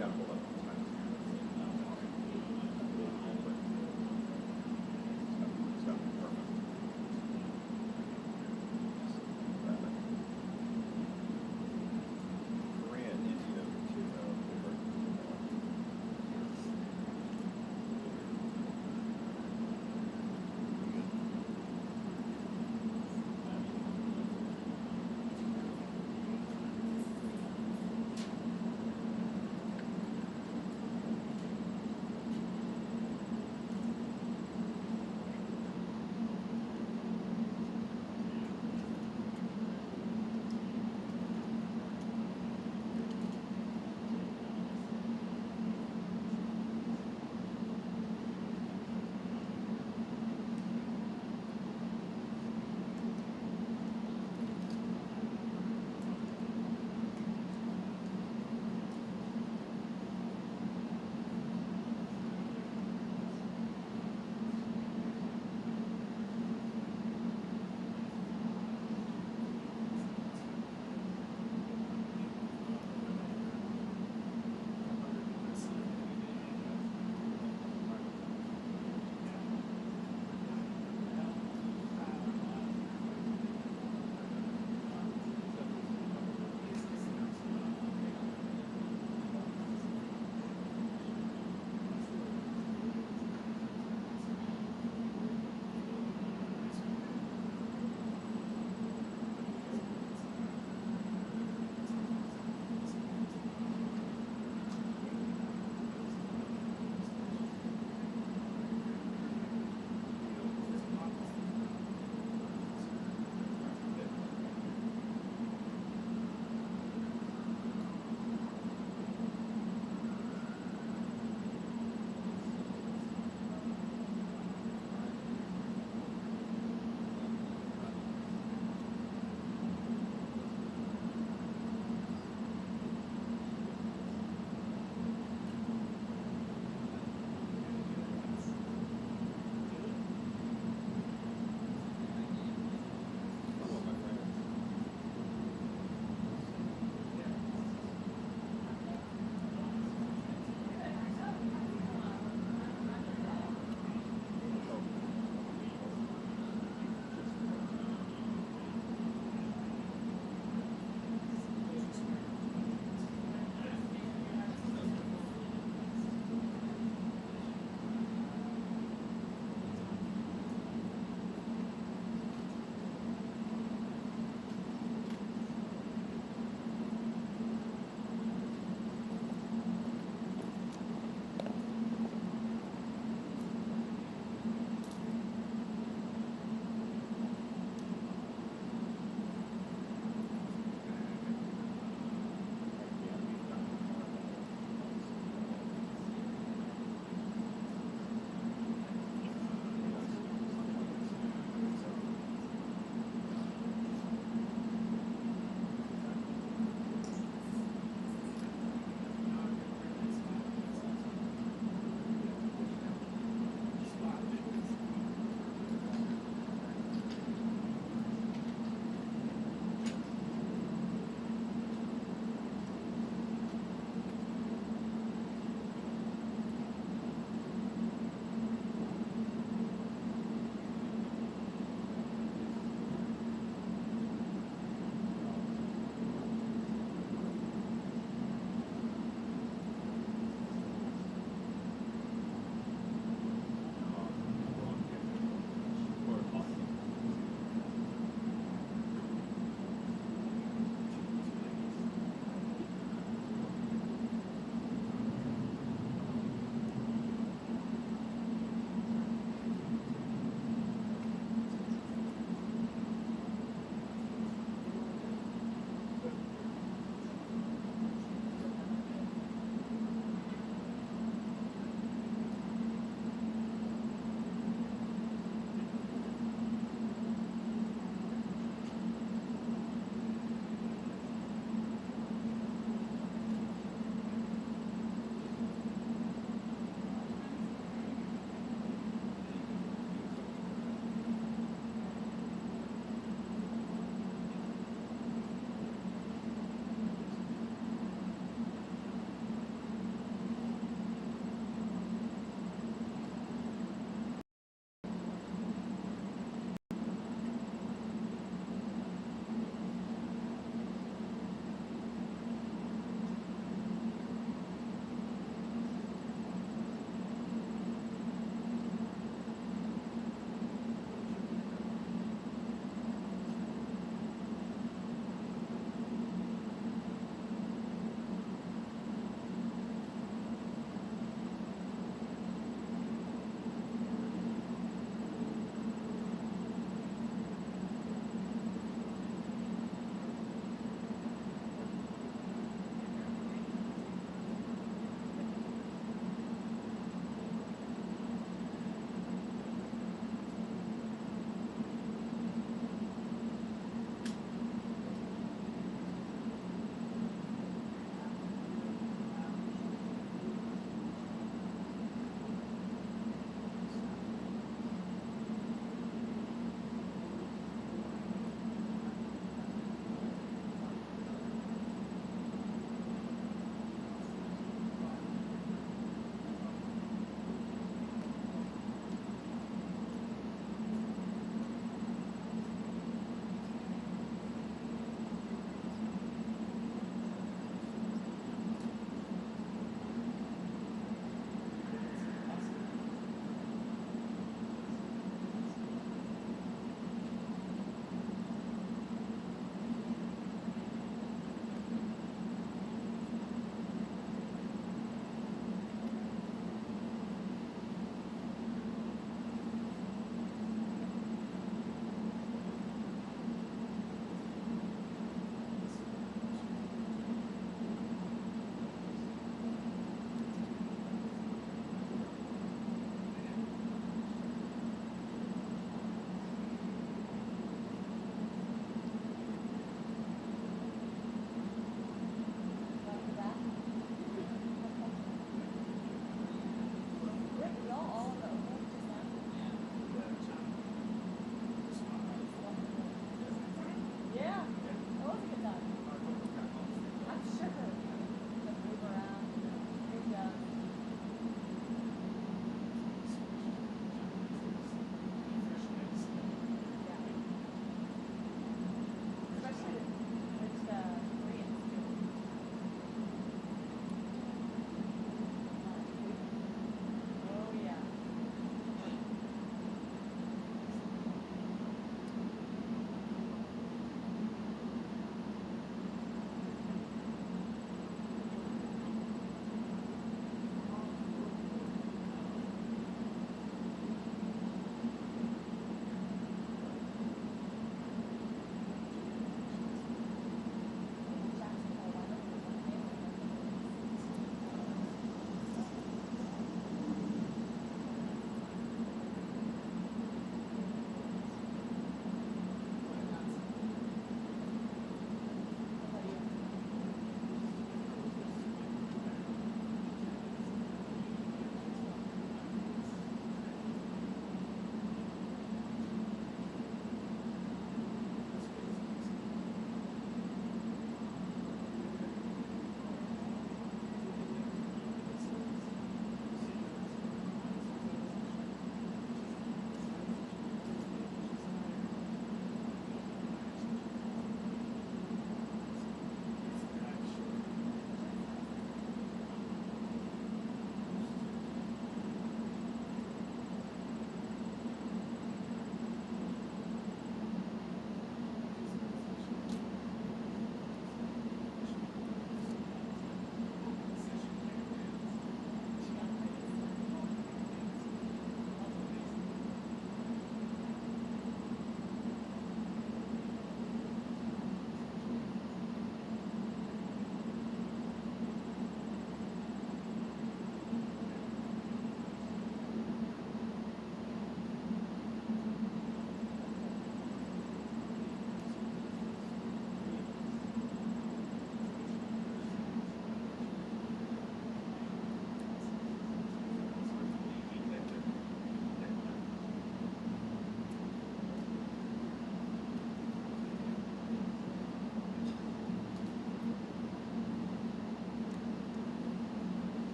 got to hold up on time. It's got to be perfect. Korean, India,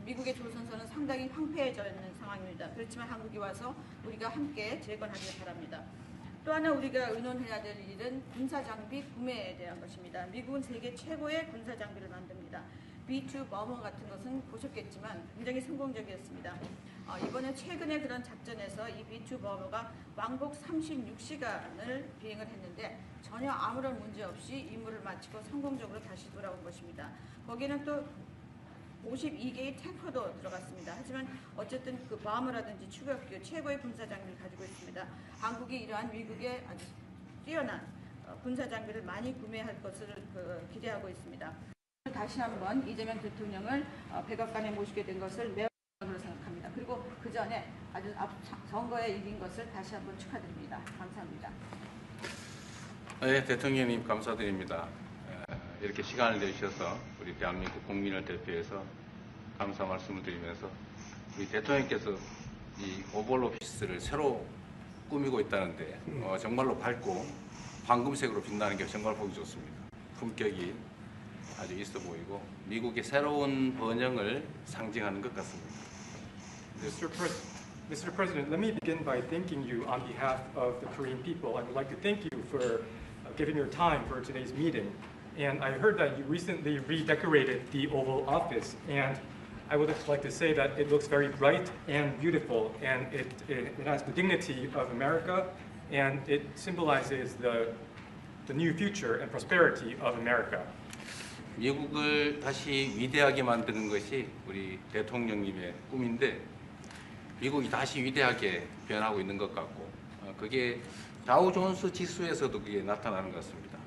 미국의 조선소는 상당히 황폐해져 있는 상황입니다. 그렇지만 한국이 와서 우리가 함께 재건하길 바랍니다. 또 하나 우리가 의논해야 될 일은 군사장비 구매에 대한 것입니다. 미국은 세계 최고의 군사장비를 만듭니다. B2 버머 같은 것은 보셨겠지만 굉장히 성공적이었습니다. 이번에 최근에 그런 작전에서 이 B2 버머가 왕복 36시간을 비행을 했는데 전혀 아무런 문제 없이 임무를 마치고 성공적으로 다시 돌아온 것입니다. 거기에는 또 52개의 탱커도 들어갔습니다. 하지만 어쨌든 그 버머라든지 추격기 최고의 군사장비를 가지고 있습니다. 한국이 이러한 미국의 아주 뛰어난 군사장비를 많이 구매할 것을 기대하고 있습니다. 다시 한번 이재명 대통령을 백악관에 모시게 된 것을 매우 영광으로 생각합니다. 그리고 그 전에 아주 선거에 이긴 것을 다시 한번 축하드립니다. 감사합니다. 네, 대통령님 감사드립니다. 이렇게 시간을 내주셔서 우리 대한민국 국민을 대표해서 감사 말씀을 드리면서 우리 대통령께서 이 오벌 오피스를 새로 꾸미고 있다는데 정말로 밝고 황금색으로 빛나는 게 정말 보기 좋습니다. 품격이 아주 있어 보이고 미국의 새로운 번영을 상징하는 것 같습니다. Mr. President, let me begin by thanking you on behalf of the Korean people. I would like to thank you for giving your time for today's meeting. And I heard that you recently redecorated the Oval Office, and I would like to say that it looks very bright and beautiful, and it has the dignity of America, and it symbolizes the new future and prosperity of America. 미국을 다시 위대하게 만드는 것이 우리 대통령님의 꿈인데 미국이 다시 위대하게 변하고 있는 것 같고 그게 다우존스 지수에서도 그게 나타나는 것 같습니다.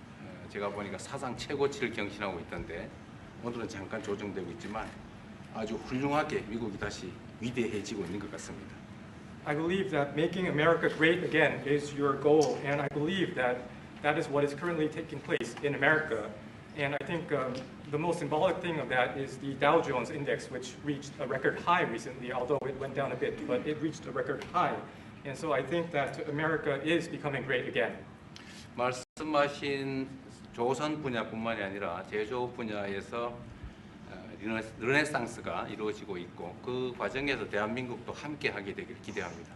제가 보니까 사상 최고치를 경신하고 있던데 오늘은 잠깐 조정되고 있지만 아주 훌륭하게 미국이 다시 위대해지고 있는 것 같습니다. I believe that making America great again is your goal, and I believe that that is what is currently taking place in America. And I think the most symbolic thing of that is the Dow Jones Index, which reached a record high recently, although it went down a bit, but it reached a record high. And so I think that America is becoming great again. 말씀하신 조선 분야뿐만이 아니라 제조업 분야에서 르네상스가 이루어지고 있고 그 과정에서 대한민국도 함께 하게 되기를 기대합니다.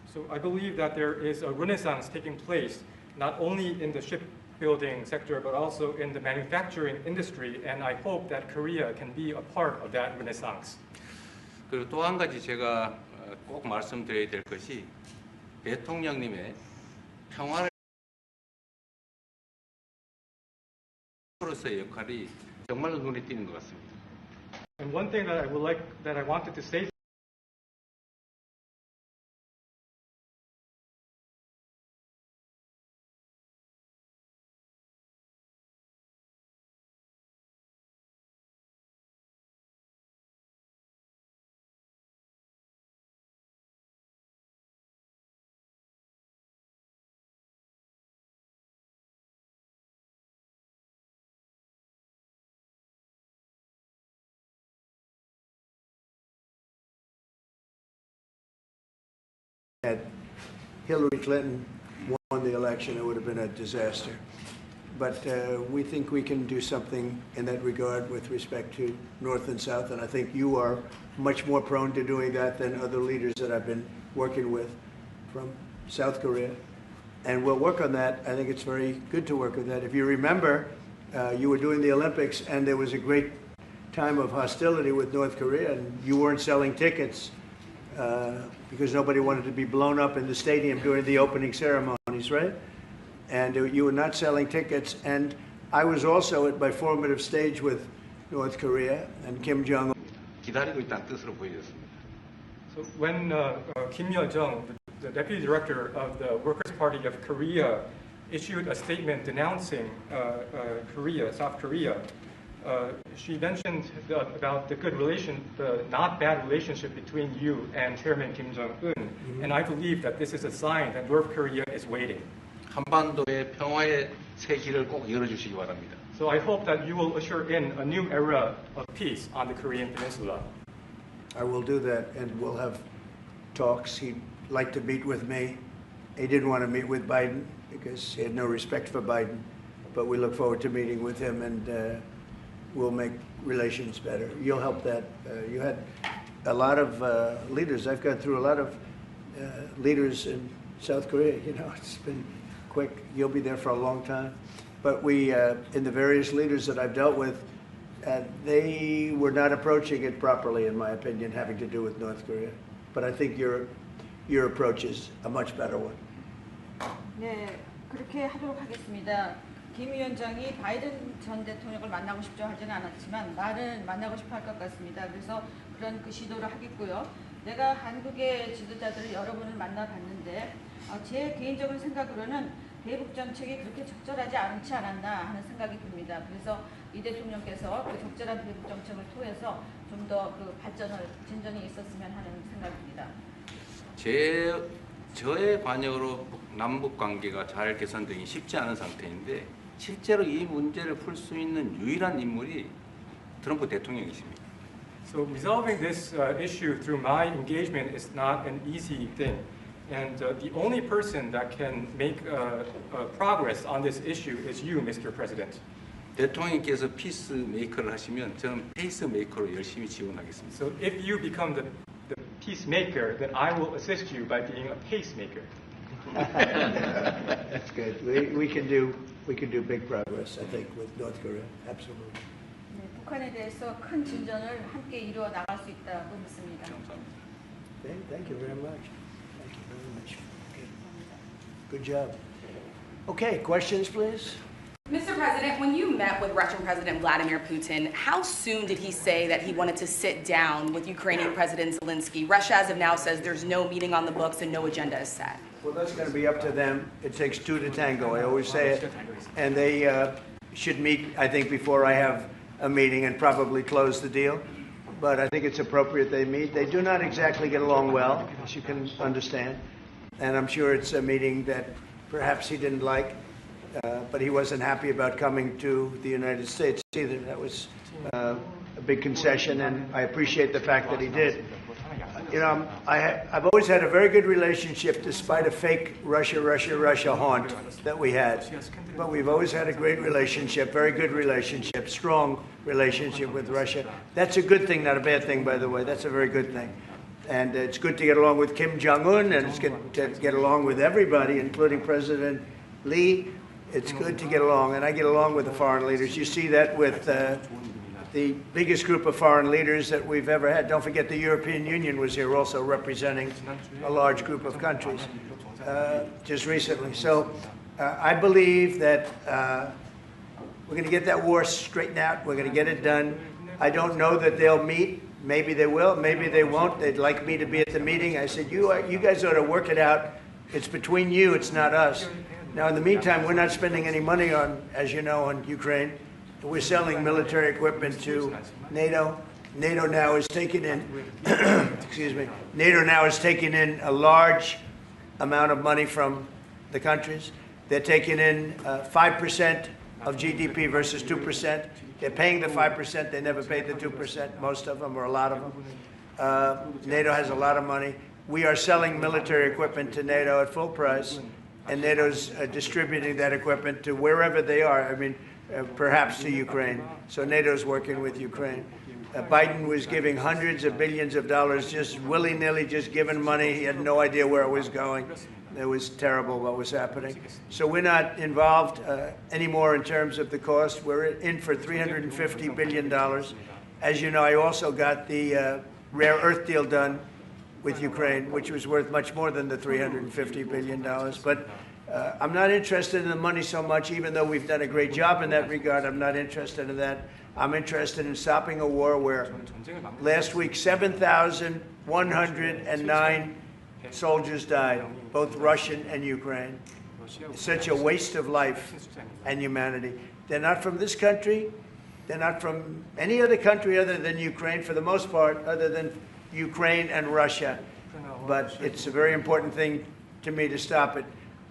So I believe that there is a renaissance taking place not only in the shipbuilding sector but also in the manufacturing industry, and I hope that Korea can be a part of that renaissance. 그리고 또 한 가지 제가 꼭 말씀드려야 될 것이 대통령님의 평화를 로서의 역할이 정말로 눈에 띄는 것 같습니다. And one thing that I wanted to say Had Hillary Clinton won the election, it would have been a disaster. But we think we can do something in that regard with respect to North and South, and I think you are much more prone to doing that than other leaders that I've been working with from South Korea. And we'll work on that. I think it's very good to work on that. If you remember, you were doing the Olympics, and there was a great time of hostility with North Korea, and you weren't selling tickets because nobody wanted to be blown up in the stadium during the opening ceremonies, right? And you were not selling tickets. And I was also at my formative stage with North Korea and Kim Jong-un. 기다리고 있다는 뜻으로 보여졌습니다. So when Kim Yo-jong, the deputy director of the Workers' Party of Korea, issued a statement denouncing South Korea, she mentioned about the not bad relationship between you and Chairman Kim Jong-un, and I believe that this is a sign that North Korea is waiting. 한반도의 평화의 새 길을 꼭 열어주시기 바랍니다. So I hope that you will usher in a new era of peace on the Korean Peninsula. I will do that, and we'll have talks. He'd like to meet with me. He didn't want to meet with Biden because he had no respect for Biden, but we look forward to meeting with him, and will make relations better. You'll help that. You had a lot of leaders. I've gone through a lot of leaders in South Korea. You know, it's been quick. You'll be there for a long time. But we, in the various leaders that I've dealt with, they were not approaching it properly, in my opinion, having to do with North Korea. But I think your approach is a much better one. 네, 그렇게 하도록 하겠습니다. 김 위원장이 바이든 전 대통령을 만나고 싶죠 하지는 않았지만 나는 만나고 싶어 할 것 같습니다. 그래서 그런 그 시도를 하겠고요. 내가 한국의 지도자들을 여러 분을 만나봤는데 제 개인적인 생각으로는 대북 정책이 그렇게 적절하지 않지 않았나 하는 생각이 듭니다. 그래서 이 대통령께서 그 적절한 대북 정책을 통해서 좀 더 그 진전이 있었으면 하는 생각입니다. 저의 관여로 남북 관계가 잘 개선되기 쉽지 않은 상태인데 실제로 이 문제를 풀 수 있는 유일한 인물이 트럼프 대통령이십니다. So resolving this issue through my engagement is not an easy thing. And the only person that can make progress on this issue is you, Mr. President. 대통령께서 피스메이커를 하시면 저는 페이스메이커로 열심히 지원하겠습니다. So if you become the peacemaker, then I will assist you by being a pacemaker. That's good. We can do big progress, I think, with North Korea. Absolutely. 네, 북한에 대해서 큰 진전을 함께 이루어 나갈 수 있다고 믿습니다. 감사합니다. Thank you very much. Thank you very much. Good job. Okay, questions, please. Mr. President, when you met with Russian President Vladimir Putin, how soon did he say that he wanted to sit down with Ukrainian President Zelensky? Russia, as of now, says there's no meeting on the books and no agenda is set. Well, that's going to be up to them. It takes two to tango. I always say it. And they should meet, I think, before I have a meeting and probably close the deal. But I think it's appropriate they meet. They do not exactly get along well, as you can understand. And I'm sure it's a meeting that perhaps he didn't like. But he wasn't happy about coming to the United States either. That was a big concession, and I appreciate the fact that he did. You know, I've always had a very good relationship, despite a fake Russia haunt that we had. But we've always had a great relationship, very good relationship, strong relationship with Russia. That's a good thing, not a bad thing, by the way. That's a very good thing. And it's good to get along with Kim Jong-un, and it's good to get along with everybody, including President Lee. It's good to get along, and I get along with the foreign leaders. You see that with the biggest group of foreign leaders that we've ever had. Don't forget the European Union was here also representing a large group of countries just recently. So I believe that we're going to get that war straightened out. We're going to get it done. I don't know that they'll meet. Maybe they will. Maybe they won't. They'd like me to be at the meeting. I said, you guys ought to work it out. It's between you. It's not us. Now, in the meantime, we're not spending any money on, as you know, on Ukraine. We're selling military equipment to NATO. NATO now is taking in, excuse me, NATO now is taking in a large amount of money from the countries. They're taking in 5% of GDP versus 2%. They're paying the 5%. They never paid the 2%, most of them, or a lot of them. NATO has a lot of money. We are selling military equipment to NATO at full price. And NATO's distributing that equipment to wherever they are, I mean, perhaps to Ukraine. So NATO's working with Ukraine. Biden was giving hundreds of billions of dollars, just willy-nilly, just giving money. He had no idea where it was going. It was terrible what was happening. So we're not involved anymore in terms of the cost. We're in for $350 billion. As you know, I also got the rare earth deal done with Ukraine, which was worth much more than the $350 billion. But I'm not interested in the money so much, even though we've done a great job in that regard. I'm not interested in that. I'm interested in stopping a war where last week 7,109 soldiers died, both Russian and Ukraine. It's such a waste of life and humanity. They're not from this country. They're not from any other country other than Ukraine, for the most part, other than Ukraine and Russia. But it's a very important thing to me to stop it.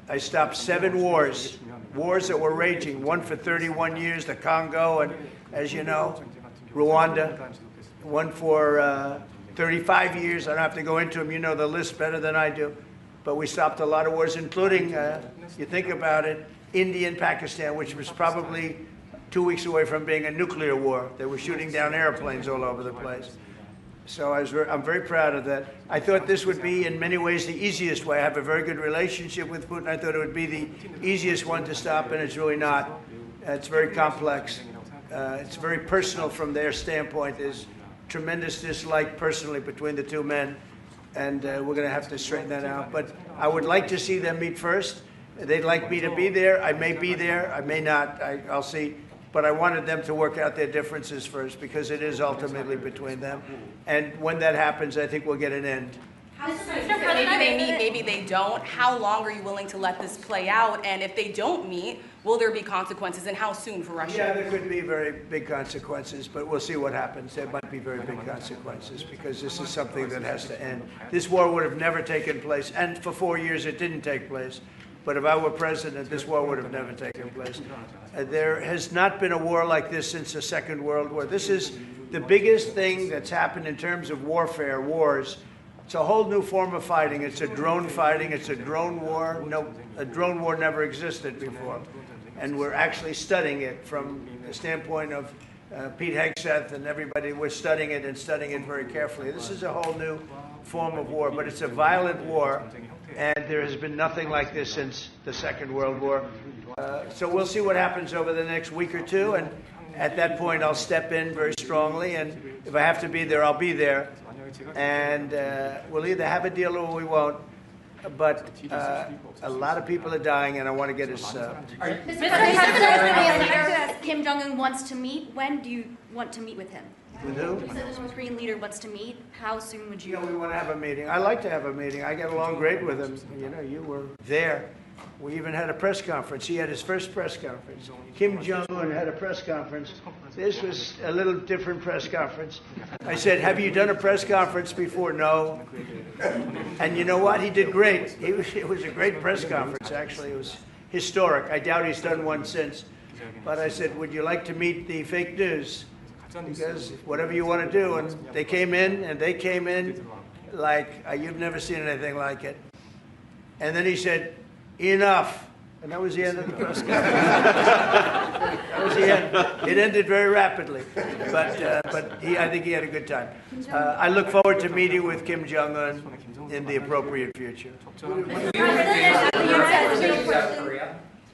I stopped 7 wars that were raging, one for 31 years, the Congo, and as you know, Rwanda, one for 35 years. I don't have to go into them. You know the list better than I do. But we stopped a lot of wars, including, you think about it, India and Pakistan, which was probably 2 weeks away from being a nuclear war. They were shooting down airplanes all over the place. So I'm very proud of that. I thought this would be, in many ways, the easiest way. I have a very good relationship with Putin. I thought it would be the easiest one to stop, and it's really not. It's very complex. It's very personal from their standpoint. There's tremendous dislike personally between the two men, and we're going to have to straighten that out. But I would like to see them meet first. They'd like me to be there. I may be there. I may not. I'll see. But I wanted them to work out their differences first, because it is ultimately between them. And when that happens, I think we'll get an end. Maybe they meet, maybe they don't. How long are you willing to let this play out? And if they don't meet, will there be consequences, and how soon for Russia? Yeah, there could be very big consequences, but we'll see what happens. There might be very big consequences, because this is something that has to end. This war would have never taken place, and for 4 years it didn't take place. But if I were president, this war would have never taken place. There has not been a war like this since the Second World War. This is the biggest thing that's happened in terms of warfare, wars. It's a whole new form of fighting. It's a drone fighting. It's a drone war. No, a drone war never existed before. And we're actually studying it from the standpoint of Pete Hegseth and everybody. We're studying it and studying it very carefully. This is a whole new form of war, but it's a violent war. And there has been nothing like this since the Second World War. So we'll see what happens over the next week or two. And at that point, I'll step in very strongly. And if I have to be there, I'll be there. And we'll either have a deal or we won't. But a lot of people are dying, and I want to get us... Mr. President, Kim Jong-un wants to meet. When do you want to meet with him? With who? You said the North Korean leader wants to meet. How soon would you? We want to have a meeting. I like to have a meeting. I get along great with him. You know, you were there. We even had a press conference. He had his first press conference. Kim Jong-un had a press conference. This was a little different press conference. I said, have you done a press conference before? No. And you know what? He did great. It was a great press conference, actually. It was historic. I doubt he's done one since. But I said, would you like to meet the fake news? Because whatever you want to do. And they came in like you've never seen anything like it. And then he said, enough. And that was the end of the press conference. That was the end. It ended very rapidly. But I think he had a good time. I look forward to meeting with Kim Jong-un in the appropriate future.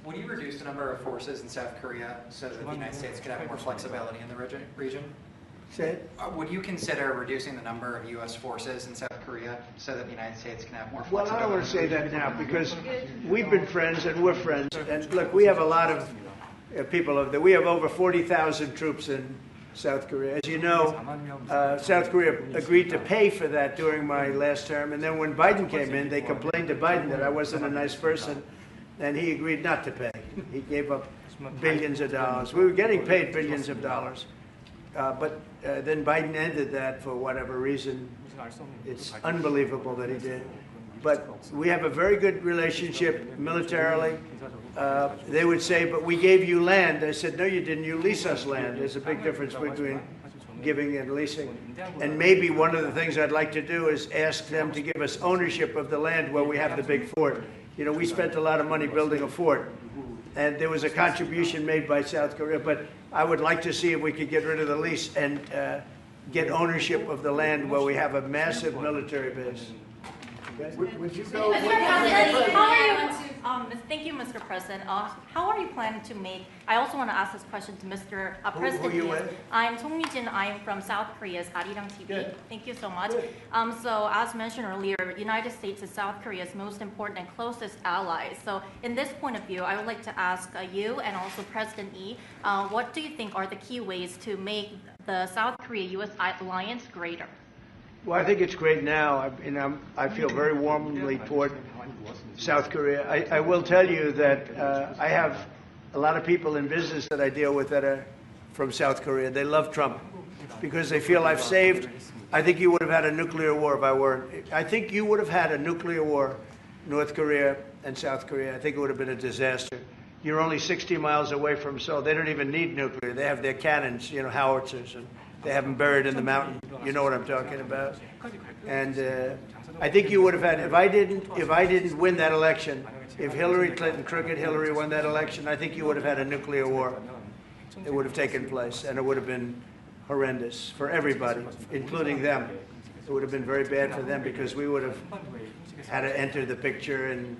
Would you reduce the number of forces in South Korea so that the United States could have more flexibility in the region? Say it. Would you consider reducing the number of U.S. forces in South Korea so that the United States can have more Well, flexibility? I don't want to say that now, because we've been friends and we're friends. And look, we have a lot of people over there. We have over 40,000 troops in South Korea. As you know, South Korea agreed to pay for that during my last term. And then when Biden came in, they complained to Biden that I wasn't a nice person. And he agreed not to pay. He gave up billions of dollars. We were getting paid billions of dollars. But then Biden ended that for whatever reason. It's unbelievable that he did. But we have a very good relationship militarily. They would say, but we gave you land. I said, no, you didn't. You lease us land. There's a big difference between giving and leasing. And maybe one of the things I'd like to do is ask them to give us ownership of the land where we have the big fort. You know, we spent a lot of money building a fort, and there was a contribution made by South Korea, but I would like to see if we could get rid of the lease and get ownership of the land where we have a massive military base. Okay? Would you go? Thank you, Mr. President. How are you planning to make? I also want to ask this question to Mr. President. Who are you with? I'm Song Mi-jin. I'm from South Korea's Arirang TV. Good. Thank you so much. Good. So as mentioned earlier, United States is South Korea's most important and closest ally. So in this point of view, I would like to ask you and also President Lee, what do you think are the key ways to make the South Korea-U.S. alliance greater? Well, I think it's great now. I feel very warmly toward South Korea. I will tell you that I have a lot of people in business that I deal with that are from South Korea. They love Trump because they feel I've saved. I think you would have had a nuclear war if I weren't. I think you would have had a nuclear war, North Korea and South Korea. I think it would have been a disaster. You're only 60 miles away from Seoul. They don't even need nuclear. They have their cannons, you know, howitzers, and they have them buried in the mountain. You know what I'm talking about. And I think you would have had, if I didn't win that election, if Hillary Clinton, crooked Hillary, won that election, I think you would have had a nuclear war. it would have taken place, and it would have been horrendous for everybody, including them. It would have been very bad for them because we would have had to enter the picture, and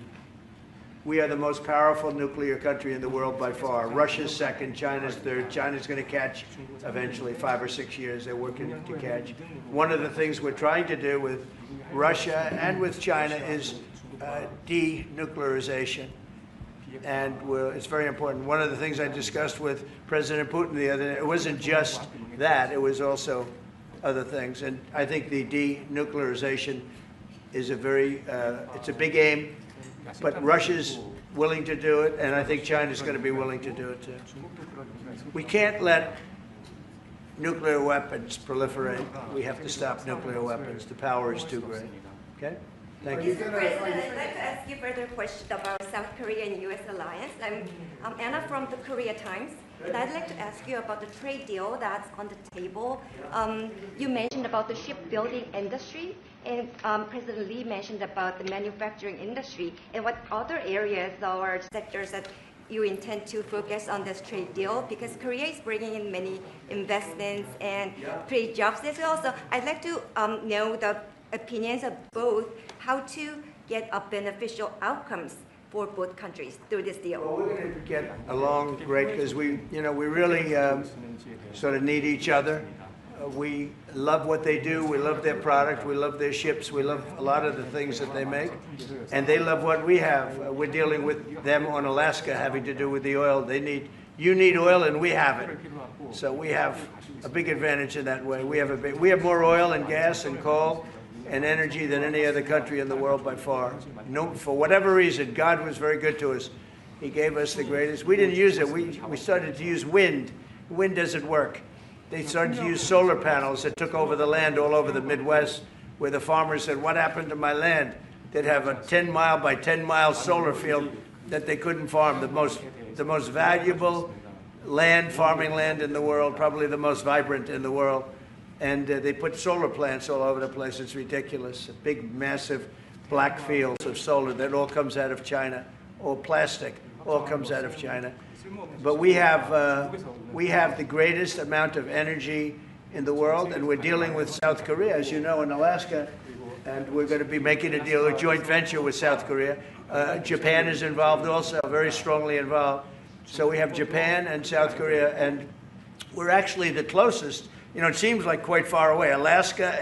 we are the most powerful nuclear country in the world by far. Russia's second, China's third. China's going to catch eventually, 5 or 6 years. They're working to catch. One of the things we're trying to do with Russia and with China is denuclearization. And it's very important. One of the things I discussed with President Putin the other day, it wasn't just that, it was also other things. And I think the denuclearization is it's a big aim, but Russia's willing to do it, and I think China's going to be willing to do it too. We can't let nuclear weapons proliferate. We have to stop nuclear weapons. The power is too great. Okay? Thank you. Mr. President, I'd like to ask you further question about South Korea and U.S. alliance. I'm Anna from the Korea Times, and I'd like to ask you about the trade deal that's on the table. You mentioned about the shipbuilding industry, and President Lee mentioned about the manufacturing industry. And what other areas or sectors that you intend to focus on this trade deal? Because Korea is bringing in many investments and create jobs as well. So I'd like to know the opinions of both, how to get a beneficial outcomes for both countries through this deal. Well, we're going to get along great because we really sort of need each other. We love what they do. We love their product. We love their ships. We love a lot of the things that they make. And they love what we have. We're dealing with them on Alaska having to do with the oil. You need oil and we have it. So we have a big advantage in that way. We have more oil and gas and coal and energy than any other country in the world by far. No, for whatever reason, God was very good to us. He gave us the greatest. We didn't use it. We started to use wind. Wind doesn't work. They started to use solar panels that took over the land all over the Midwest, where the farmers said, what happened to my land? They'd have a 10-mile by 10-mile solar field that they couldn't farm, the most valuable farming land in the world, probably the most vibrant in the world. And they put solar plants all over the place. It's ridiculous. Big, massive black fields of solar that all comes out of China, or plastic, all comes out of China. But we have the greatest amount of energy in the world, and we're dealing with South Korea, as you know, in Alaska, and we're going to be making a deal, a joint venture with South Korea. Japan is involved also, very strongly involved. So we have Japan and South Korea, and we're actually the closest. You know, it seems like quite far away, Alaska,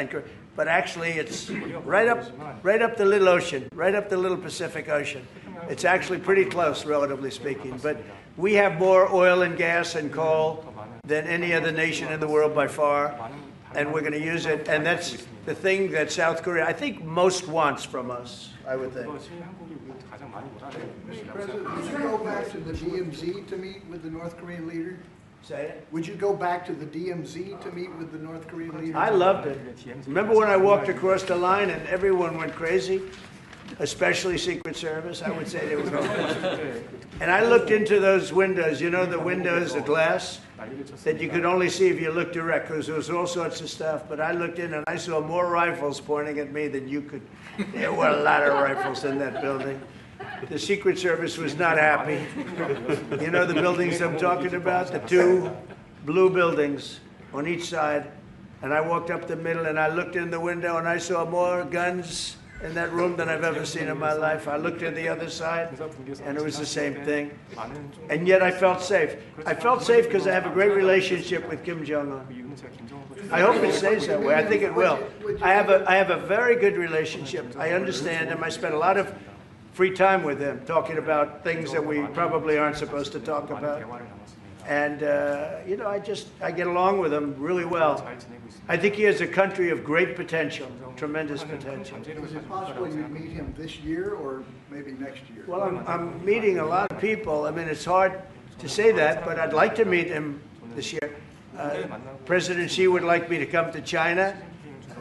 but actually it's right up the little ocean, right up the little Pacific Ocean. It's actually pretty close, relatively speaking. But we have more oil and gas and coal than any other nation in the world by far, and we're going to use it. And that's the thing that South Korea, I think, most wants from us, I would think. Mr. President, would you go back to the DMZ to meet with the North Korean leader? Say it? Would you go back to the DMZ to meet with the North Korean leader? I loved it. Remember when I walked across the line and everyone went crazy? Especially Secret Service, I would say they were going crazy. And I looked into those windows, you know, the windows, the glass, that you could only see if you looked direct, because there was all sorts of stuff. But I looked in and I saw more rifles pointing at me than you could. There were a lot of rifles in that building. The Secret Service was not happy. You know the buildings I'm talking about? The two blue buildings on each side. And I walked up the middle and I looked in the window and I saw more guns in that room than I've ever seen in my life. I looked at the other side and it was the same thing. And yet I felt safe. I felt safe because I have a great relationship with Kim Jong-un. I hope it stays that way. I think it will. I have a very good relationship. I understand him. I spent a lot of free time with him, talking about things that we probably aren't supposed to talk about. And, you know, I get along with him really well. I think he has a country of great potential, tremendous potential. Is it possible you meet him this year or maybe next year? Well, I'm meeting a lot of people. I mean, it's hard to say that, but I'd like to meet him this year. President Xi would like me to come to China.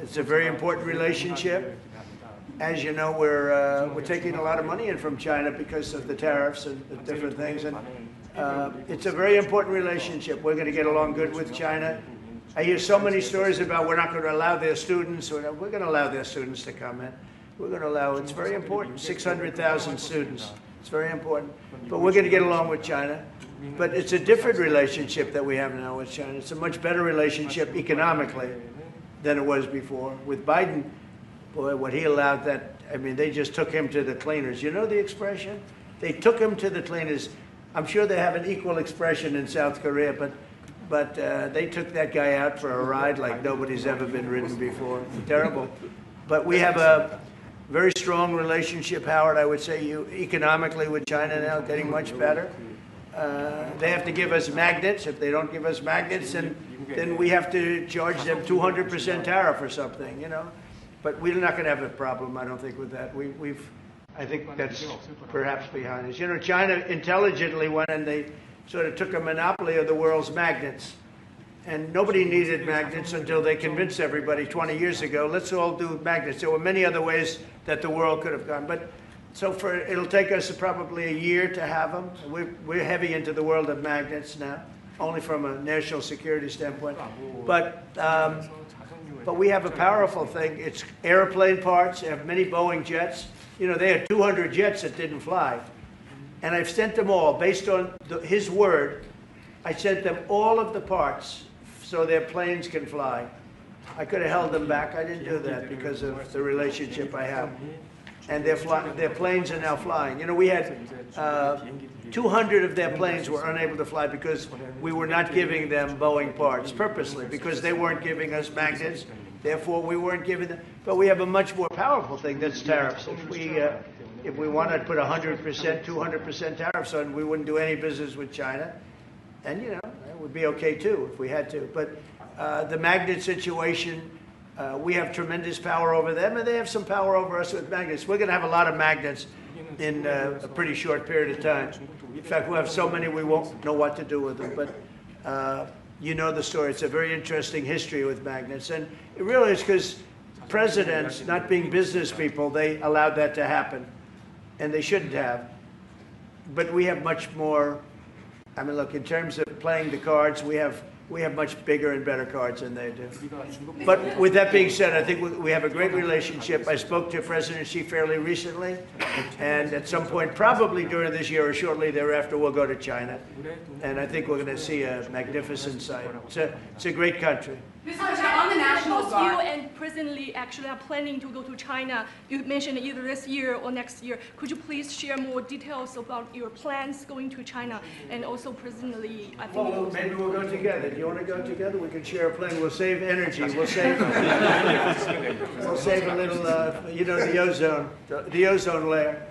It's a very important relationship. As you know, we're taking a lot of money in from China because of the tariffs and the different things. And it's a very important relationship. We're going to get along good with China. I hear so many stories about we're not going to allow their students. We're going to allow their students to come in. We're going to allow, it's very important, 600,000 students. It's very important. But we're going to get along with China. But it's a different relationship that we have now with China. It's a much better relationship economically than it was before. With Biden, boy, what he allowed that, I mean, they just took him to the cleaners. You know the expression? They took him to the cleaners. I'm sure they have an equal expression in South Korea, but they took that guy out for a ride like nobody's ever been ridden before. Terrible. But we have a very strong relationship, Howard, I would say, economically with China now, getting much better. They have to give us magnets. If they don't give us magnets, then we have to charge them 200% tariff or something, you know. But we're not going to have a problem, I don't think, with that. I think that's perhaps behind us. You know, China intelligently went and they sort of took a monopoly of the world's magnets. And nobody needed magnets until they convinced everybody 20 years ago, let's all do magnets. There were many other ways that the world could have gone. But so it'll take us probably a year to have them. We're heavy into the world of magnets now, only from a national security standpoint. But we have a powerful thing. It's airplane parts. They have many Boeing jets. You know, they had 200 jets that didn't fly. And I've sent them all, based on his word, I sent them all of the parts so their planes can fly. I could have held them back. I didn't do that because of the relationship I have. And their planes are now flying. You know, we had 200 of their planes were unable to fly because we were not giving them Boeing parts purposely, because they weren't giving us magnets. Therefore, we weren't giving them. But we have a much more powerful thing, that's tariffs. If we wanted to put 100%, 200% tariffs on, we wouldn't do any business with China. And, you know, it would be okay, too, if we had to. But the magnet situation, we have tremendous power over them, and they have some power over us with magnets. We're going to have a lot of magnets in a pretty short period of time. In fact, we'll have so many we won't know what to do with them. But you know the story. It's a very interesting history with magnets. And it really is because presidents, not being business people, they allowed that to happen. And they shouldn't have. But we have much more. I mean, look, in terms of playing the cards, we have much bigger and better cards than they do. But with that being said, I think we have a great relationship. I spoke to President Xi fairly recently, and at some point, probably during this year or shortly thereafter, we'll go to China. And I think we're going to see a magnificent sight. It's a great country. Mr. President, on the National Guard. You and President Lee actually are planning to go to China. You mentioned either this year or next year. Could you please share more details about your plans going to China and also President Lee? I think Well, maybe we'll go together. Do you want to go together? We can share a plane. We'll save energy. We'll save a little, you know, the ozone layer.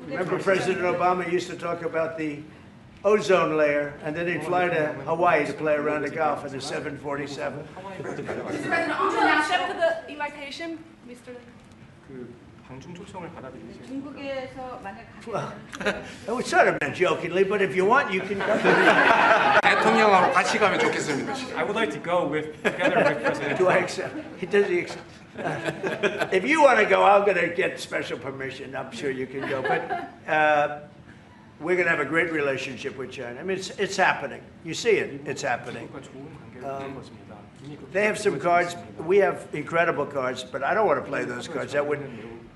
Remember President Obama used to talk about the ozone layer, and then he'd fly to Hawaii to play around the Gulf in a 747. Mr. President, on the national. accept the invitation, Mr. 중국에서 만약 Well, we sort of meant jokingly, but if you want, you can go. 대통령하고 같이 가면 좋겠습니다. I would like to go together with President Do I Trump. accept? Does he accept? If you want to go, I'm going to get special permission. I'm sure you can go. But we're going to have a great relationship with China. I mean, it's happening. You see it. It's happening. They have some cards. We have incredible cards, but I don't want to play those cards.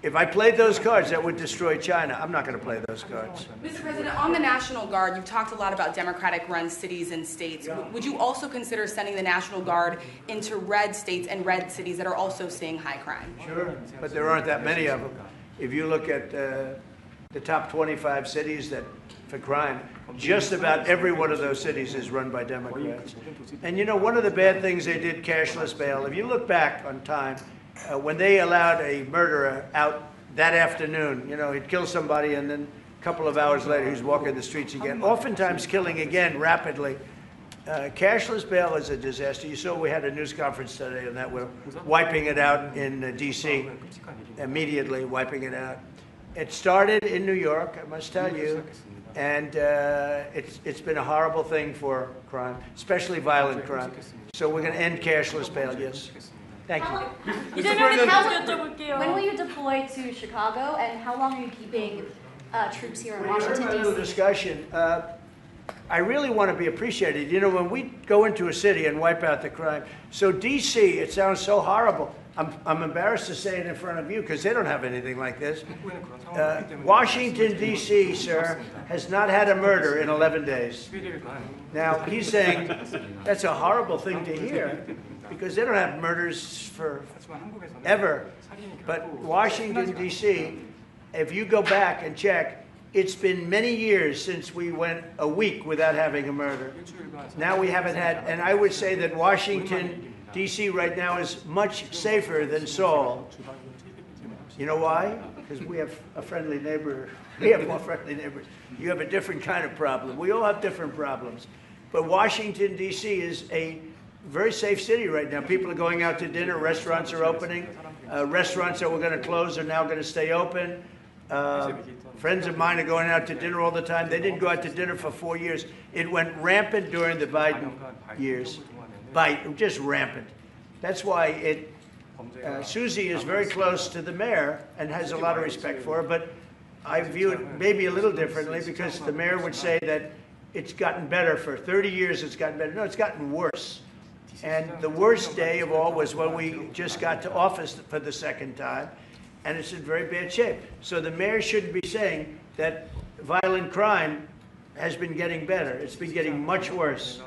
If I played those cards, that would destroy China. I'm not going to play those cards. Mr. President, on the National Guard, you've talked a lot about Democratic-run cities and states. Would you also consider sending the National Guard into red states and red cities that are also seeing high crime? Sure, but there aren't that many of them. If you look at the top 25 cities for crime, just about every one of those cities is run by Democrats. And you know, one of the bad things they did, cashless bail, if you look back on time, when they allowed a murderer out that afternoon, you know, he'd kill somebody and then a couple of hours later he's walking the streets again, oftentimes killing again rapidly. Cashless bail is a disaster. You saw we had a news conference today on that. We're wiping it out in D.C., immediately wiping it out. It started in New York, I must tell you, and it's been a horrible thing for crime, especially violent crime. So we're going to end cashless bail, yes. Thank you. When will you deploy to Chicago, and how long are you keeping troops here in Washington, A little D.C.? discussion. I really want to be appreciated. You know, when we go into a city and wipe out the crime, so D.C., it sounds so horrible. I'm embarrassed to say it in front of you because they don't have anything like this. Washington, D.C., sir, has not had a murder in 11 days. Now, he's saying that's a horrible thing to hear because they don't have murders for ever. But Washington, D.C., if you go back and check, it's been many years since we went a week without having a murder. Now we haven't had, and I would say that Washington, D.C. right now is much safer than Seoul. You know why? Because we have a friendly neighbor. We have more friendly neighbors. You have a different kind of problem. We all have different problems. But Washington, D.C. is a very safe city right now. People are going out to dinner. Restaurants are opening. Restaurants that were going to close are now going to stay open. Friends of mine are going out to dinner all the time. They didn't go out to dinner for 4 years. It went rampant during the Biden years. Just rampant. That's why Susie is very close to the mayor and has a lot of respect for her, but I view it maybe a little differently because the mayor would say that it's gotten better for 30 years, it's gotten better. No, it's gotten worse. And the worst day of all was when we just got to office for the second time, and it's in very bad shape. So the mayor shouldn't be saying that violent crime has been getting better. It's been getting much worse.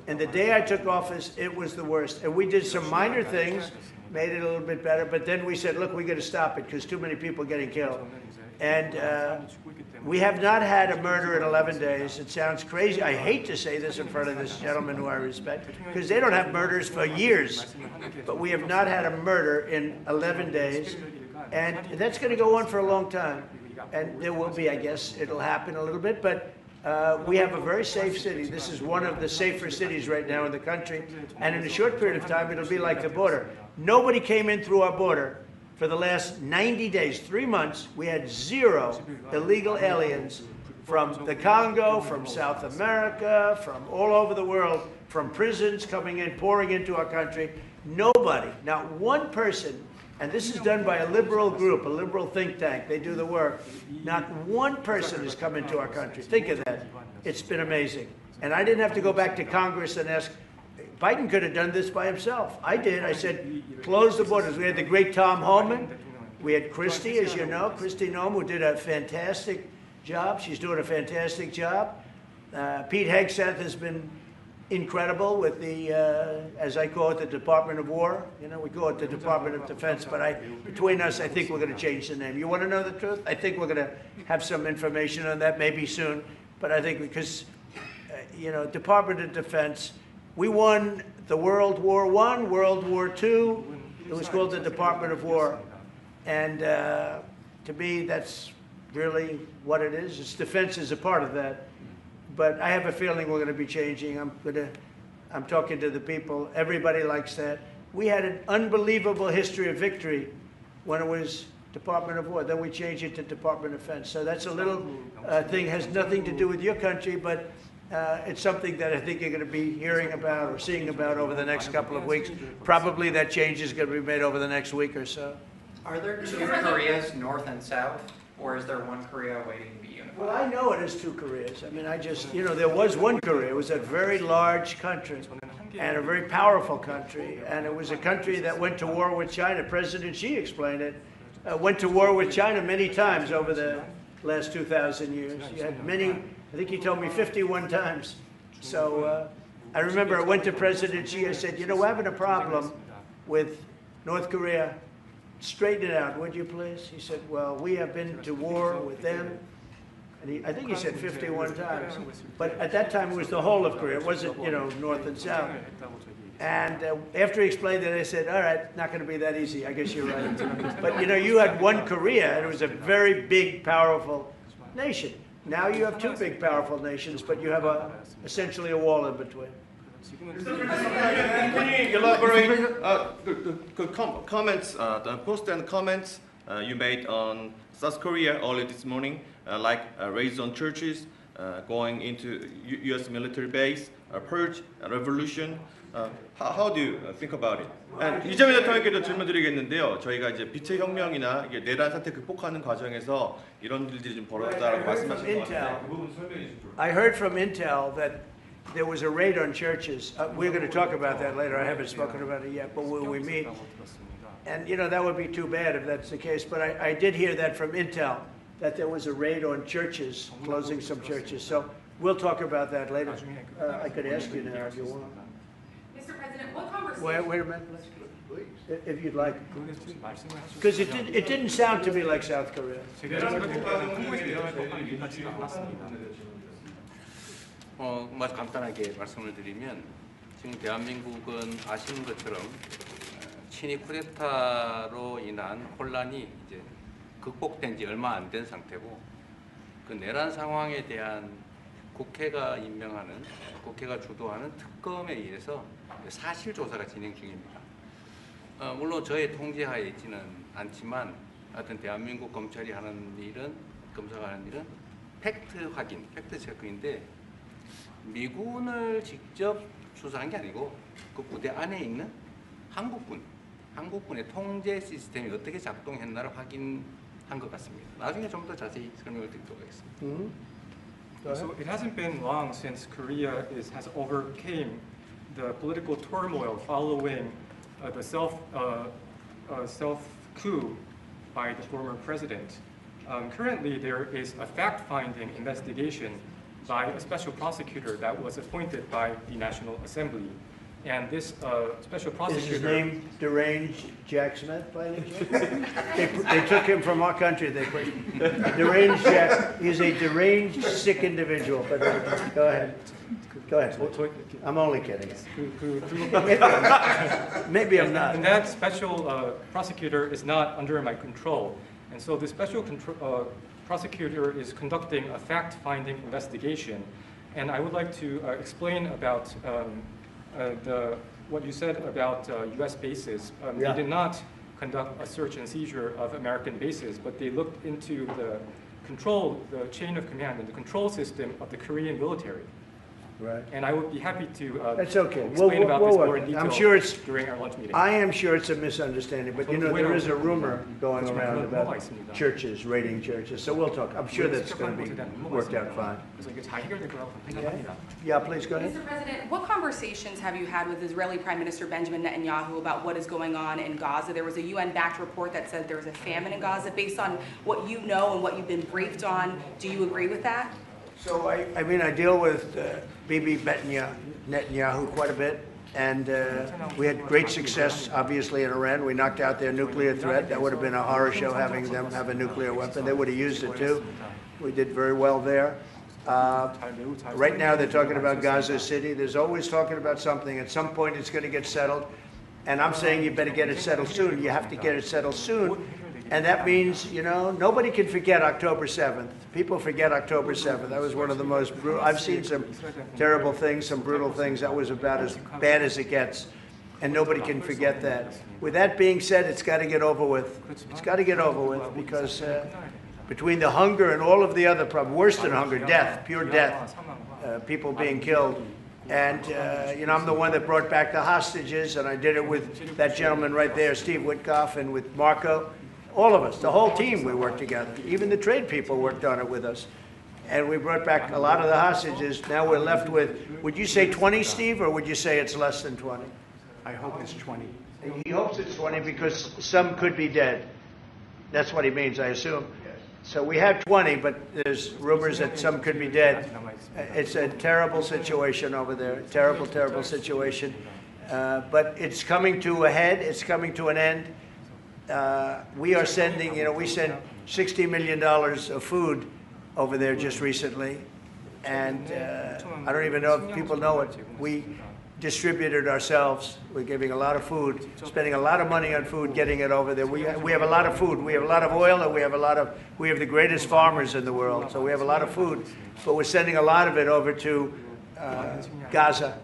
And the day I took office, it was the worst. And we did some minor things, made it a little bit better, but then we said, look, we got to stop it because too many people are getting killed. And we have not had a murder in 11 days. It sounds crazy. I hate to say this in front of this gentleman who I respect, because they don't have murders for years. But we have not had a murder in 11 days. And that's going to go on for a long time. And there will be, I guess, it'll happen a little bit, but we have a very safe city. This is one of the safer cities right now in the country. And in a short period of time, it'll be like the border. Nobody came in through our border. For the last 90 days, 3 months, we had 0 illegal aliens from the Congo, from South America, from all over the world, from prisons coming in, pouring into our country. Nobody, not one person, and this is done by a liberal group, a liberal think tank. They do the work. Not one person has come into our country. Think of that. It's been amazing. And I didn't have to go back to Congress and ask. Biden could have done this by himself. I did. I said, close the borders. We had the great Tom Homan. We had Christie, as you know, Christie Noem, who did a fantastic job. She's doing a fantastic job. Pete Hegseth has been incredible with the, as I call it, the Department of War. You know, we call it the Department of Defense, but between us, I think we're going to change the name. You want to know the truth? I think we're going to have some information on that maybe soon, but I think because, you know, Department of Defense, we won the World War I, World War II. It was called the Department of War. And to me, that's really what it is. Its defense is a part of that. But I have a feeling we're going to be changing. I'm talking to the people. Everybody likes that. We had an unbelievable history of victory when it was Department of War. Then we changed it to Department of Defense. So that's a little thing, has nothing to do with your country, but it's something that I think you're going to be hearing about or seeing about over the next couple of weeks. Probably that change is going to be made over the next week or so. Are there 2 Koreas, North and South, or is there one Korea waiting to be unified? Well, I know it is 2 Koreas. I mean, you know, there was one Korea. It was a very large country and a very powerful country. And it was a country that went to war with China. President Xi explained it. Went to war with China many times over the last 2,000 years. You had many, I think he told me 51 times. So I remember I went to President Xi. I said, you know, we're having a problem with North Korea. Straighten it out, would you please? He said, well, we have been to war with them. And I think he said 51 times. But at that time, it was the whole of Korea. It wasn't, you know, North and South. And after he explained it, I said, all right, not going to be that easy. I guess you're right. But, you know, you had one Korea, and it was a very big, powerful nation. Now you have 2 big, powerful nations, but you have essentially a wall in between. Can you elaborate the comments, the post and comments you made on South Korea early this morning, like raids on churches, going into U.S. military base, purge, revolution. How do you think about it? And 이재명 대통령께도 질문드리겠는데요. 저희가 이제 빛의 혁명이나 이게 내란 사태 극복하는 과정에서 이런 일들이 좀 벌어졌다라고 말씀하신 것 같은데 그 부분 설명해 주시죠. I heard from Intel that there was a raid on churches. We're going to talk about that later. I haven't spoken about it yet, but when we meet, and you know that would be too bad if that's the case. But I did hear that from Intel that there was a raid on churches, closing some churches. So we'll talk about that later. I could ask you now if you want. Mr. President, what conversation? Wait a minute, if you'd like, because it didn't sound to me like South Korea. 아주 간단하게 말씀을 드리면 지금 대한민국은 아시는 것처럼 친위 쿠데타로 인한 혼란이 이제 극복된 지 얼마 안 된 상태고 그 내란 상황에 대한 국회가 임명하는 국회가 주도하는 특검에 의해서 사실 조사가 진행 중입니다. 물론 저의 통제하에 있지는 않지만 하여튼 대한민국 검찰이 하는 일은 검사가 하는 일은 팩트 확인, 팩트 체크인데 미군을 직접 수사한 게 아니고 그 부대 안에 있는 한국군의 통제 시스템이 어떻게 작동했나를 확인한 것 같습니다. 나중에 좀 더 자세히 설명을 드리도록 하겠습니다. So it hasn't been long since Korea has overcame the political turmoil following the self coup by the former president. Currently, there is a fact-finding investigation by a special prosecutor that was appointed by the National Assembly. And this special prosecutor... Is his name deranged Jack Smith, by any chance? They took him from our country. They put deranged Jack. He's a deranged, sick individual. But go ahead. Go ahead. I'm only kidding. Maybe I'm not. And that special prosecutor is not under my control. And so the special prosecutor is conducting a fact-finding investigation. And I would like to explain about what you said about U.S. bases. They did not conduct a search and seizure of American bases, but they looked into the chain of command and the control system of the Korean military. Right. And I would be happy to That's okay. explain about this more in detail I'm sure it's, during our lunch meeting. I am sure it's a misunderstanding, but you know, there is a rumor going around about churches, raiding churches. So we'll talk. I'm sure that's going to be worked out fine. Yeah, please go ahead. Mr. President, what conversations have you had with Israeli Prime Minister Benjamin Netanyahu about what is going on in Gaza? There was a UN-backed report that said there was a famine in Gaza. Based on what you know and what you've been briefed on, do you agree with that? So I mean, I deal with Bibi Netanyahu quite a bit, and we had great success, obviously, in Iran. We knocked out their nuclear threat. That would have been a horror show having them have a nuclear weapon. They would have used it too. We did very well there. Right now, they're talking about Gaza City. There's always talking about something. At some point, it's going to get settled, and I'm saying you better get it settled soon. You have to get it settled soon. And that means, you know, nobody can forget October 7th. People forget October 7th. That was one of the most brutal. I've seen some terrible things, some brutal things. That was about as bad as it gets. And nobody can forget that. With that being said, it's got to get over with. It's got to get over with because between the hunger and all of the other problems, worse than hunger, death, pure death, people being killed. And, you know, I'm the one that brought back the hostages, and I did it with that gentleman right there, Steve Witkoff, and with Marco. All of us, the whole team, we worked together. Even the trade people worked on it with us. And we brought back a lot of the hostages. Now we're left with, would you say 20, Steve, or would you say it's less than 20? I hope it's 20. He hopes it's 20 because some could be dead. That's what he means, I assume. So we have 20, but there's rumors that some could be dead. It's a terrible situation over there, terrible, terrible situation. But it's coming to a head, it's coming to an end. We are sending, you know, we sent $60 million of food over there just recently. And I don't even know if people know it. We distributed ourselves. We're giving a lot of food, spending a lot of money on food, getting it over there. We have a lot of food. We have a lot of oil, and we have the greatest farmers in the world. So we have a lot of food, but we're sending a lot of it over to Gaza,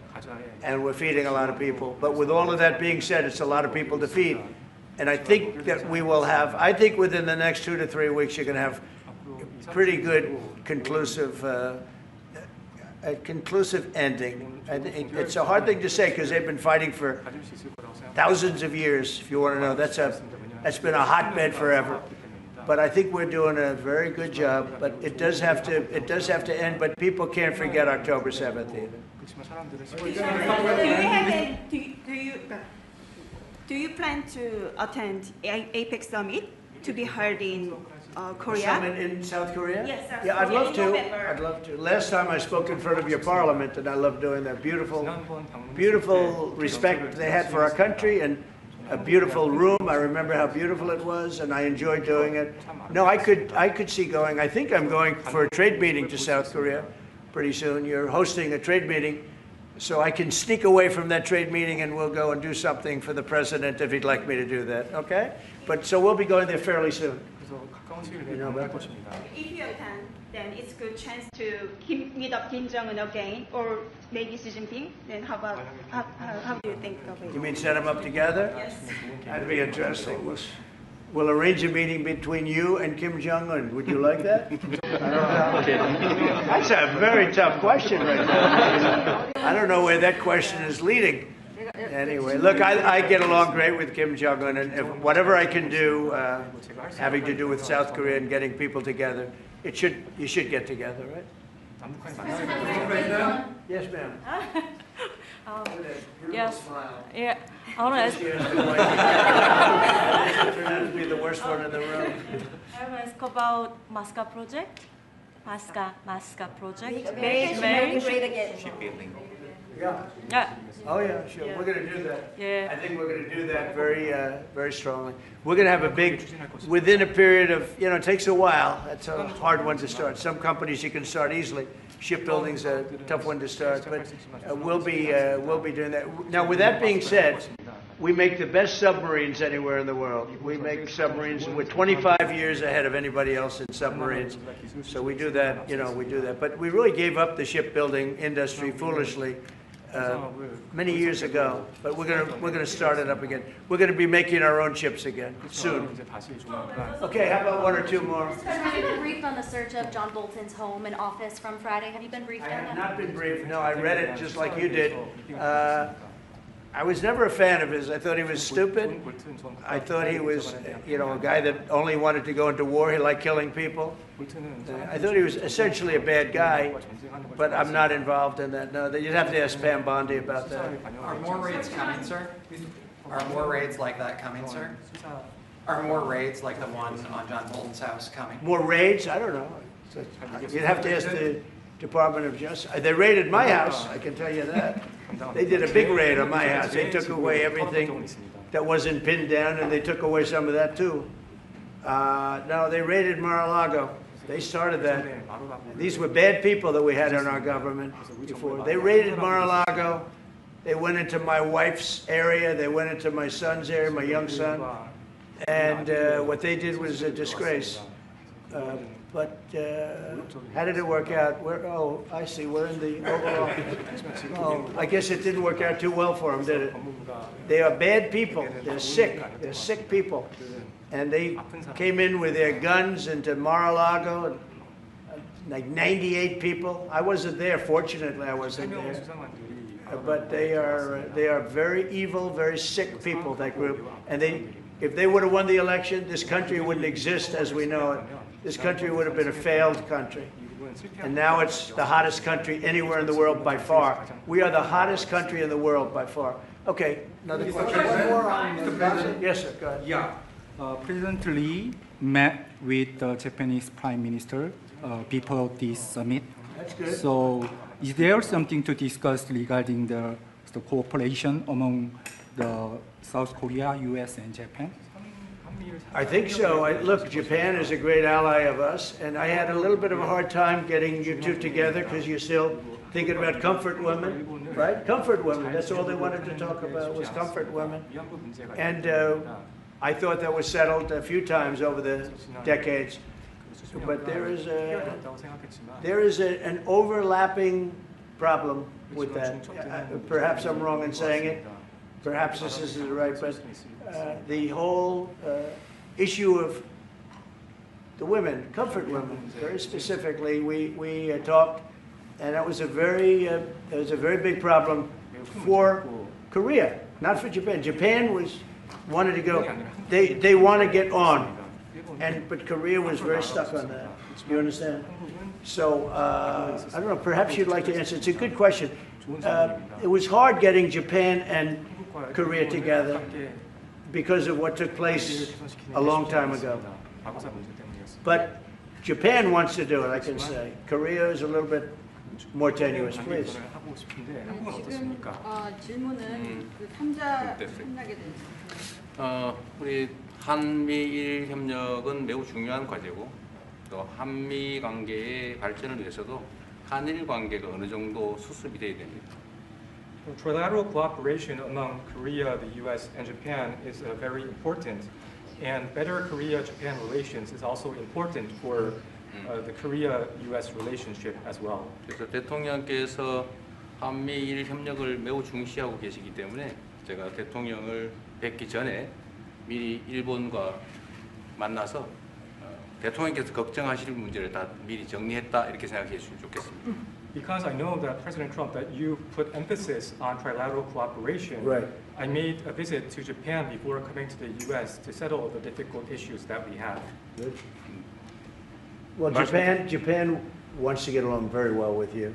and we're feeding a lot of people. But with all of that being said, it's a lot of people to feed. And I think that we will have, I think within the next 2 to 3 weeks, you're going to have pretty good, conclusive a conclusive ending. And it's a hard thing to say because they've been fighting for thousands of years. If you want to know, that's been a hotbed forever. But I think we're doing a very good job. But it does have to end. But people can't forget October 7th either. Do you plan to attend APEC summit to be held in Korea? Summit in South Korea? Yes, South Yeah, I'd Korea love in to. November. I'd love to. Last time I spoke in front of your parliament, and I love doing that. Beautiful respect they had for our country, and a beautiful room. I remember how beautiful it was, and I enjoyed doing it. No, I could see going. I think I'm going for a trade meeting to South Korea pretty soon. You're hosting a trade meeting, so I can sneak away from that trade meeting, and we'll go and do something for the president if he'd like me to do that. Okay? But so we'll be going there fairly soon. You know about that? If you attend, then it's a good chance to meet up Kim Jong-un again, or maybe Xi Jinping. Then how do you think of it? You mean set them up together? Yes. That'd be interesting. We'll arrange a meeting between you and Kim Jong-un. Would you like that? That's a very tough question right now. I don't know where that question is leading. Anyway, look, I get along great with Kim Jong-un, and if whatever I can do having to do with South Korea and getting people together, you should get together, right? Yes, ma'am. Yes. Yeah. I want to ask. Turned out to be the worst one in the room. I want to ask about Masca project. Masca project. Very great again. Yeah. Yeah. Oh yeah, sure. Yeah. We're going to do that. Yeah. I think we're going to do that very strongly. We're going to have a big, within a period of, it takes a while. That's a hard one to start. Some companies you can start easily. Shipbuilding's a tough one to start, but we'll be doing that. Now, with that being said, we make the best submarines anywhere in the world. We make submarines. We're 25 years ahead of anybody else in submarines. So we do that. We do that. But we really gave up the shipbuilding industry foolishly many years ago, but we're gonna start it up again. We're gonna be making our own ships again soon. Okay, how about one or two more? Have you been briefed on the search of John Bolton's home and office from Friday? Have you been briefed I on have that? not been briefed. No, I read it just like you did. I was never a fan of his. I thought he was stupid. I thought he was, a guy that only wanted to go into war. He liked killing people. I thought he was essentially a bad guy, but I'm not involved in that. No, you'd have to ask Pam Bondi about that. Are more raids coming, sir? Are more raids like that coming, sir? Are more raids like the one on John Bolton's house coming? More raids? I don't know. You'd have to ask the Department of Justice. They raided my house, I can tell you that. They did a big raid on my house. They took away everything that wasn't pinned down, and they took away some of that too. No, they raided Mar-a-Lago. They started that. These were bad people that we had in our government before. They raided Mar-a-Lago. They went into my wife's area. They went into my son's area, my young son. And what they did was a disgrace. But how did it work out? Oh, I see. We're in the Oval Office. Oh, I guess it didn't work out too well for them, did it? They are bad people. They're sick. They're sick people. And they came in with their guns into Mar-a-Lago, and like 98 people. I wasn't there. Fortunately, I wasn't there. But they are very evil, very sick people, that group. And if they would have won the election, this country wouldn't exist as we know it. This country would have been a failed country. And now it's the hottest country anywhere in the world by far. We are the hottest country in the world by far. Okay, another question. Yes, sir, go ahead. Yeah. President Lee met with the Japanese Prime Minister before this summit. That's good. So is there something to discuss regarding the cooperation among the South Korea, US, and Japan? I think so. Look, Japan is a great ally of us, and I had a little bit of a hard time getting you two together because you're still thinking about comfort women, right? Comfort women. That's all they wanted to talk about was comfort women. And I thought that was settled a few times over the decades. But there is an overlapping problem with that. Perhaps I'm wrong in saying it. Perhaps this isn't right, but the whole issue of the women, comfort women, very specifically, we talked And that was a very big problem for Korea, not for Japan. Japan wanted to go. They want to get on, but Korea was very stuck on that. You understand? So I don't know. Perhaps you'd like to answer. It's a good question. It was hard getting Japan and Korea together because of what took place a long time ago. But Japan wants to do it, I can say. Korea is a little bit more tenuous, please. 지금 질문은 그 3자 협력에 대해서. 우리 한미일 협력은 매우 중요한 과제고 또 한미 관계의 발전을 위해서도 한일 관계가 어느 정도 수습이 돼야 됩니다. Trilateral cooperation among Korea, the U.S., and Japan is very important, and better Korea-Japan relations is also important for the Korea-U.S. relationship as well. 그래서 대통령께서 한미일 협력을 매우 중시하고 계시기 때문에 제가 대통령을 뵙기 전에 미리 일본과 만나서 대통령께서 걱정하실 문제를 다 미리 정리했다 이렇게 생각해 주시면 좋겠습니다. Because I know that President Trump, that you put emphasis on trilateral cooperation, Right. I made a visit to Japan before coming to the U.S. to settle the difficult issues that we have. Good. Well, Japan wants to get along very well with you.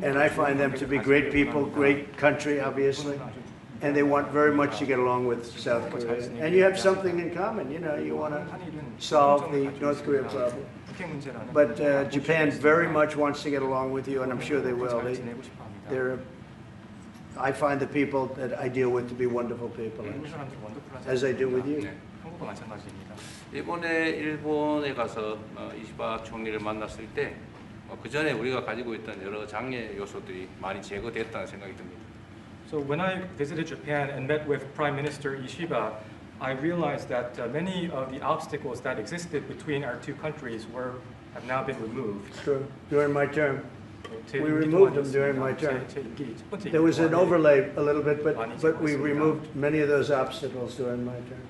And I find them to be great people, great country, obviously. And they want very much to get along with South Korea. And you have something in common, you know, you want to solve the North Korea problem. But Japan very much wants to get along with you, and I'm sure they will. I find the people that I deal with to be wonderful people, as I do with you. 이번에 일본에 가서 이시바 총리를 만났을 때 그 전에 우리가 가지고 있던 여러 장애 요소들이 많이 제거됐다는 생각이 듭니다. So when I visited Japan and met with Prime Minister Ishiba, I realized that many of the obstacles that existed between our two countries have now been removed. True. During my term, we removed them during my term. There was an overlay a little bit, but we removed many of those obstacles during my term.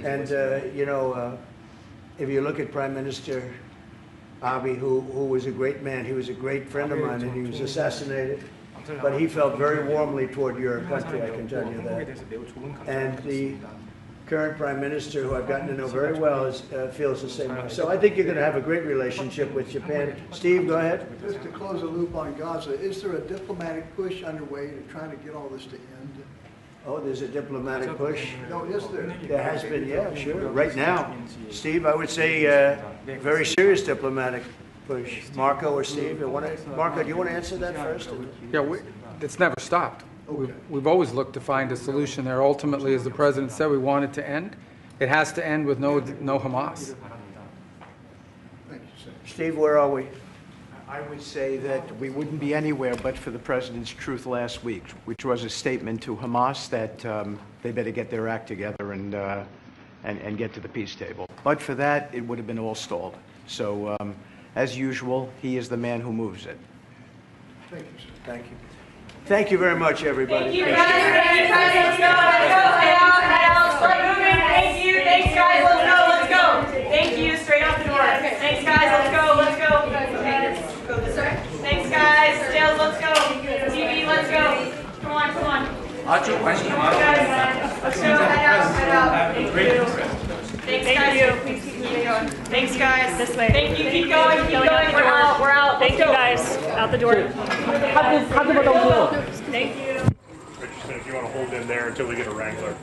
And you know, if you look at Prime Minister Abe, who was a great man, he was a great friend of mine, and he was assassinated. But he felt very warmly toward your country, I can tell you that. And the current Prime Minister, who I've gotten to know very well, feels the same way. So I think you're going to have a great relationship with Japan. Steve, go ahead. Just to close the loop on Gaza, is there a diplomatic push underway to try to get all this to end? Oh, there's a diplomatic push. No, is there? There has been, yeah, sure. Right now, Steve, I would say very serious diplomatic push. Marco or Steve? Marco, do you want to answer that first? Yeah, it's never stopped. We've always looked to find a solution there. Ultimately, as the president said, we want it to end. It has to end with no Hamas. Thank you, sir. Steve, where are we? I would say that we wouldn't be anywhere but for the president's truth last week, which was a statement to Hamas that they better get their act together and get to the peace table. But for that, it would have been all stalled. So, as usual, he is the man who moves it. Thank you, sir. Thank you. Thank you very much, everybody. Thank you, guys. Thank you, guys. Let's go. Let's go. Head out. Head out. Start moving. Thank you. Thanks, guys. Let's go. Let's go. Thank you. Straight out the door. Thanks, guys. Let's go. Let's go. Go this way. Thanks, guys. Jails, let's go. TV, let's go. Come on, come on. 아주 관심이 많아요. Let's go. Head out. Head out. Thank you. Thanks, guys. Please keep moving going. Thanks, guys. This way. Thank you. Keep going. Keep going. We're out. We're out. Thank you, guys. Out the door. Thank you. Richardson, if you want to hold in there until we get a wrangler.